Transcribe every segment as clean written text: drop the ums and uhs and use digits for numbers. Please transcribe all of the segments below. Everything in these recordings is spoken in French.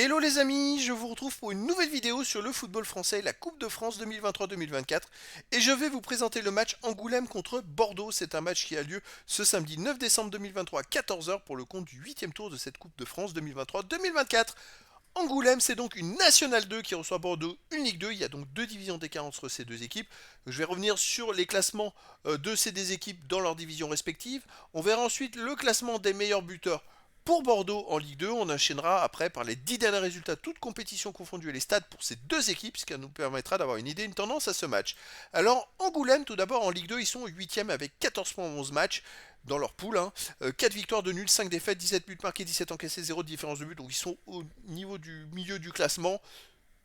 Hello les amis, je vous retrouve pour une nouvelle vidéo sur le football français, la Coupe de France 2023-2024 et je vais vous présenter le match Angoulême contre Bordeaux. C'est un match qui a lieu ce samedi 9 décembre 2023 à 14 heures pour le compte du 8e tour de cette Coupe de France 2023-2024. Angoulême, c'est donc une Nationale 2 qui reçoit Bordeaux, une Ligue 2. Il y a donc deux divisions d'écart entre ces deux équipes. Je vais revenir sur les classements de ces deux équipes dans leurs divisions respectives. On verra ensuite le classement des meilleurs buteurs pour Bordeaux en Ligue 2. On enchaînera après par les 10 derniers résultats, toutes compétitions confondues et les stades pour ces deux équipes, ce qui nous permettra d'avoir une idée, une tendance à ce match. Alors, Angoulême, tout d'abord, en Ligue 2, ils sont 8e avec 14 points en 11 matchs dans leur poule. 4 victoires de nul, 5 défaites, 17 buts marqués, 17 encaissés, 0 de différence de but. Donc ils sont au niveau du milieu du classement.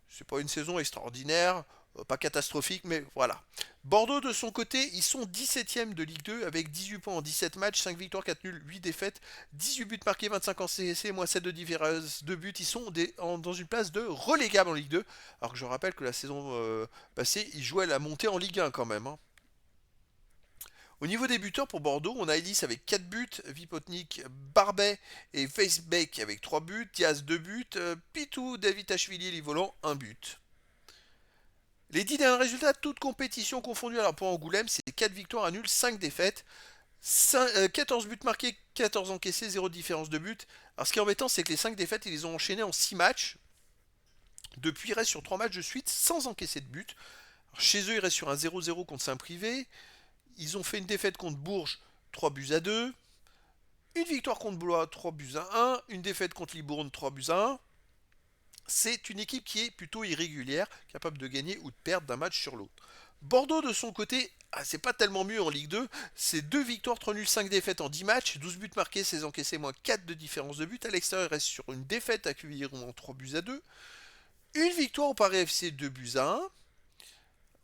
C'est pas une saison extraordinaire, pas catastrophique, mais voilà. Bordeaux, de son côté, ils sont 17e de Ligue 2 avec 18 points en 17 matchs, 5 victoires, 4 nuls, 8 défaites, 18 buts marqués, 25 en CSC, moins 7 de différence de buts. Ils sont dans une place de relégable en Ligue 2, alors que je rappelle que la saison passée, ils jouaient la montée en Ligue 1 quand même. Au niveau des buteurs pour Bordeaux, on a Ellis avec 4 buts, Vipotnik, Barbet et Facebeck avec 3 buts, Diaz 2 buts, Pitou, David Ashvili et Livolan 1 but. Les 10 derniers résultats, toutes compétitions confondues, alors pour Angoulême, c'est 4 victoires à nul, 5 défaites, 14 buts marqués, 14 encaissés, 0 différence de but. Alors ce qui est embêtant, c'est que les 5 défaites, ils les ont enchaînées en 6 matchs. Depuis, ils restent sur 3 matchs de suite sans encaisser de but. Alors, chez eux, ils restent sur un 0-0 contre Saint-Privé. Ils ont fait une défaite contre Bourges, 3 buts à 2. Une victoire contre Blois, 3 buts à 1. Une défaite contre Libourne, 3 buts à 1. C'est une équipe qui est plutôt irrégulière, capable de gagner ou de perdre d'un match sur l'autre. Bordeaux, de son côté, c'est pas tellement mieux en Ligue 2. C'est 2 victoires, 3 nuls, 5 défaites en 10 matchs, 12 buts marqués, 16 encaissés, moins 4 de différence de but. À l'extérieur, il reste sur une défaite à Cuviron en 3 buts à 2. Une victoire au Paris FC, 2 buts à 1.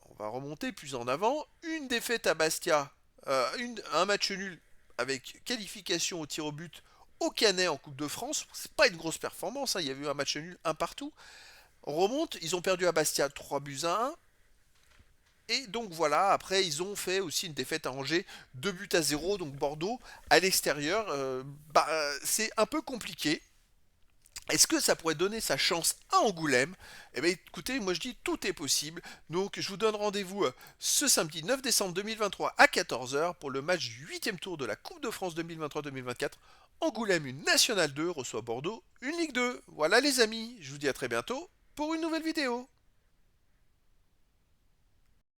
On va remonter plus en avant. Une défaite à Bastia, un match nul avec qualification au tir au but au Canet en Coupe de France. C'est pas une grosse performance, il y avait eu un match nul, un partout. On remonte, ils ont perdu à Bastia 3 buts à 1. Et donc voilà, après ils ont fait aussi une défaite à Angers, 2 buts à 0, donc Bordeaux à l'extérieur. C'est un peu compliqué. Est-ce que ça pourrait donner sa chance à Angoulême? Eh bien écoutez, moi je dis tout est possible. Donc je vous donne rendez-vous ce samedi 9 décembre 2023 à 14 heures pour le match du 8e tour de la Coupe de France 2023-2024. Angoulême, une Nationale 2, reçoit Bordeaux, une Ligue 2. Voilà les amis, je vous dis à très bientôt pour une nouvelle vidéo.